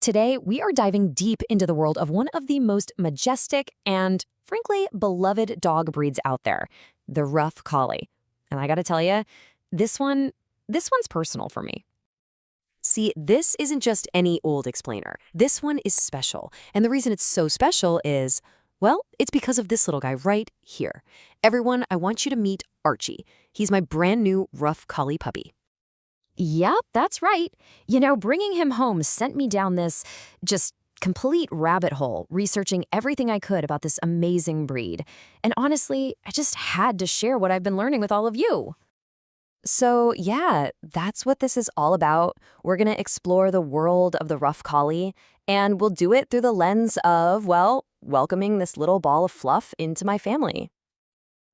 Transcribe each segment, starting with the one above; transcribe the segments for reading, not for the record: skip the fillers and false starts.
Today, we are diving deep into the world of one of the most majestic and, frankly, beloved dog breeds out there, the Rough Collie. And I gotta tell you, this one's personal for me. See, this isn't just any old explainer. This one is special. And the reason it's so special is, well, it's because of this little guy right here. Everyone, I want you to meet Archie. He's my brand new Rough Collie puppy. Yep, that's right. Bringing him home sent me down this just complete rabbit hole, researching everything I could about this amazing breed. And honestly, I just had to share what I've been learning with all of you. So yeah, that's what this is all about. We're going to explore the world of the Rough Collie, and we'll do it through the lens of, well, welcoming this little ball of fluff into my family.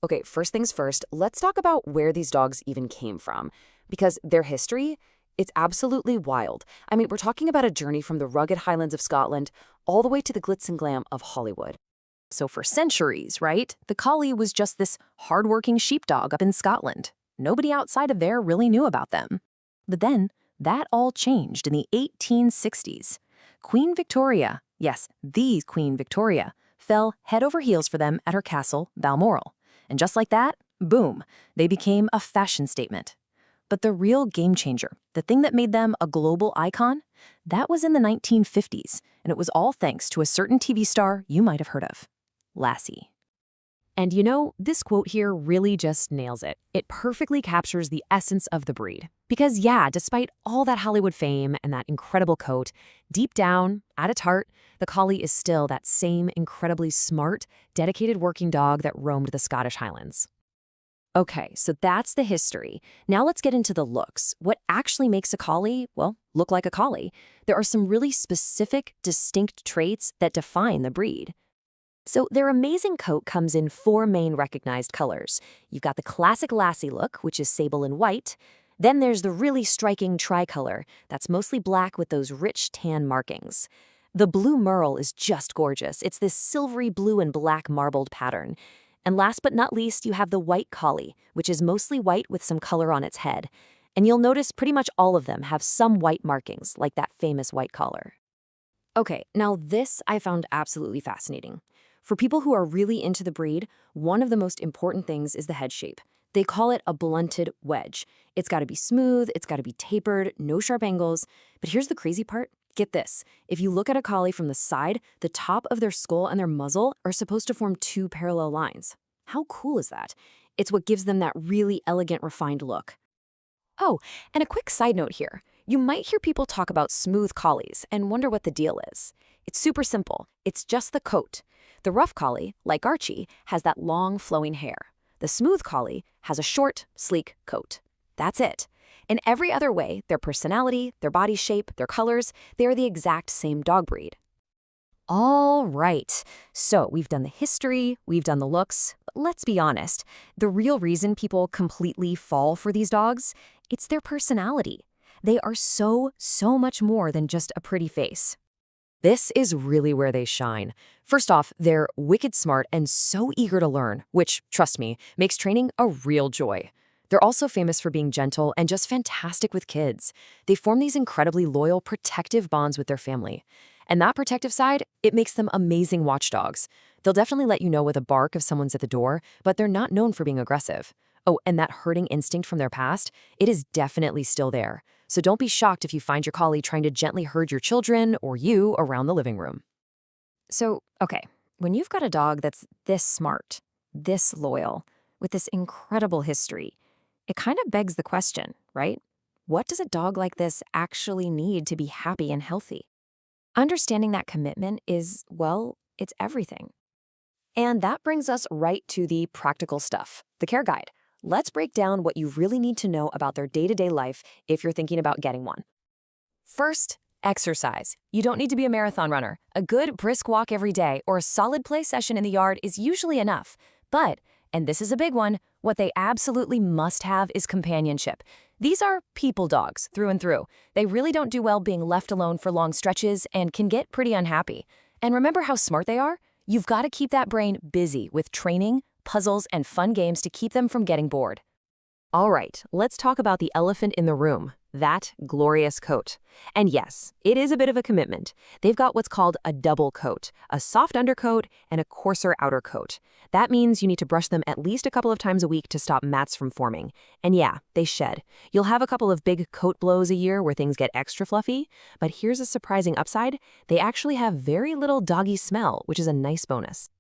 Okay, first things first, let's talk about where these dogs even came from. Because their history, it's absolutely wild. I mean, we're talking about a journey from the rugged highlands of Scotland all the way to the glitz and glam of Hollywood. So for centuries, right, the collie was just this hardworking sheepdog up in Scotland. Nobody outside of there really knew about them. But then, that all changed in the 1860s. Queen Victoria, yes, the Queen Victoria, fell head over heels for them at her castle, Balmoral. And just like that, boom, they became a fashion statement. But the real game changer, the thing that made them a global icon, that was in the 1950s, and it was all thanks to a certain TV star you might have heard of, Lassie. And this quote here really just nails it. It perfectly captures the essence of the breed. Because yeah, despite all that Hollywood fame and that incredible coat, deep down, at its heart, the collie is still that same incredibly smart, dedicated working dog that roamed the Scottish Highlands. Okay, so that's the history. Now let's get into the looks. What actually makes a collie, well, look like a collie? There are some really specific, distinct traits that define the breed. So their amazing coat comes in 4 main recognized colors. You've got the classic Lassie look, which is sable and white. Then there's the really striking tricolor, that's mostly black with those rich tan markings. The blue merle is just gorgeous. It's this silvery blue and black marbled pattern. And last but not least, you have the white collie, which is mostly white with some color on its head. And you'll notice pretty much all of them have some white markings, like that famous white collar. Okay, now this I found absolutely fascinating. For people who are really into the breed, one of the most important things is the head shape. They call it a blunted wedge. It's got to be smooth, it's got to be tapered, no sharp angles. But here's the crazy part. Get this. If you look at a collie from the side, the top of their skull and their muzzle are supposed to form 2 parallel lines. How cool is that? It's what gives them that really elegant, refined look. Oh, and a quick side note here. You might hear people talk about smooth collies and wonder what the deal is. It's super simple. It's just the coat. The Rough Collie, like Archie, has that long, flowing hair. The smooth collie has a short, sleek coat. That's it. In every other way, their personality, their body shape, their colors, they are the exact same dog breed. All right, so we've done the history, we've done the looks, but let's be honest. The real reason people completely fall for these dogs, it's their personality. They are so much more than just a pretty face. This is really where they shine. First off, they're wicked smart and so eager to learn, which, trust me, makes training a real joy. They're also famous for being gentle and just fantastic with kids. They form these incredibly loyal, protective bonds with their family. And that protective side, it makes them amazing watchdogs. They'll definitely let you know with a bark if someone's at the door, but they're not known for being aggressive. Oh, and that herding instinct from their past, it is definitely still there. So don't be shocked if you find your collie trying to gently herd your children or you around the living room. So, okay, when you've got a dog that's this smart, this loyal, with this incredible history, it kind of begs the question, right? What does a dog like this actually need to be happy and healthy? Understanding that commitment is, well, it's everything. And that brings us right to the practical stuff, the care guide. Let's break down what you really need to know about their day-to-day life if you're thinking about getting one. First, exercise. You don't need to be a marathon runner. A good brisk walk every day or a solid play session in the yard is usually enough. But, and this is a big one, what they absolutely must have is companionship. These are people dogs through and through. They really don't do well being left alone for long stretches and can get pretty unhappy. And remember how smart they are? You've got to keep that brain busy with training, puzzles, and fun games to keep them from getting bored. All right, let's talk about the elephant in the room, that glorious coat. And yes, it is a bit of a commitment. They've got what's called a double coat, a soft undercoat and a coarser outer coat. That means you need to brush them at least a couple of times a week to stop mats from forming. And yeah, they shed. You'll have a couple of big coat blows a year where things get extra fluffy, but here's a surprising upside. They actually have very little doggy smell, which is a nice bonus.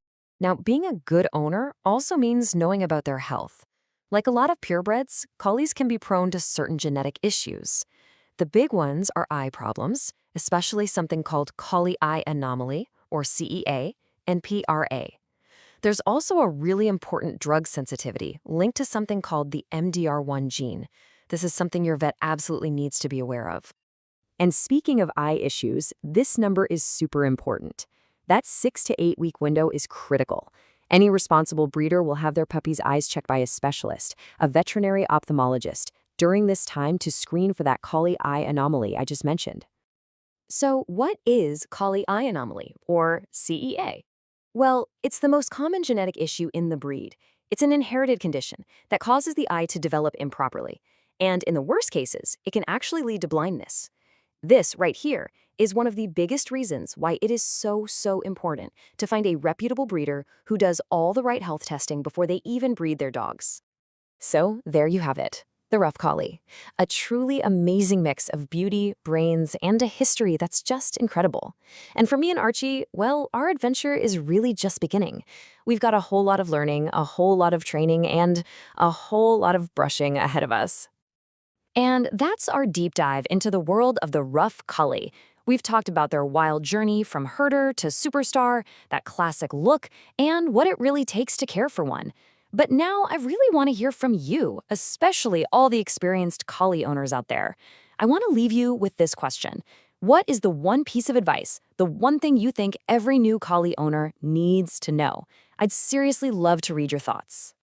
Now, being a good owner also means knowing about their health. Like a lot of purebreds, collies can be prone to certain genetic issues. The big ones are eye problems, especially something called collie eye anomaly, or CEA, and PRA. There's also a really important drug sensitivity linked to something called the MDR1 gene. This is something your vet absolutely needs to be aware of. And speaking of eye issues, this number is super important. That 6 to 8 week window is critical. Any responsible breeder will have their puppy's eyes checked by a specialist, a veterinary ophthalmologist, during this time to screen for that collie eye anomaly I just mentioned. So what is collie eye anomaly, or CEA? Well, it's the most common genetic issue in the breed. It's an inherited condition that causes the eye to develop improperly. And in the worst cases, it can actually lead to blindness. This right here is one of the biggest reasons why it is so important to find a reputable breeder who does all the right health testing before they even breed their dogs. So there you have it, the Rough Collie. A truly amazing mix of beauty, brains, and a history that's just incredible. And for me and Archie, well, our adventure is really just beginning. We've got a whole lot of learning, a whole lot of training, and a whole lot of brushing ahead of us. And that's our deep dive into the world of the Rough Collie. We've talked about their wild journey from herder to superstar, that classic look, and what it really takes to care for one. But now I really want to hear from you, especially all the experienced collie owners out there. I want to leave you with this question. What is the one piece of advice, the one thing you think every new collie owner needs to know? I'd seriously love to read your thoughts.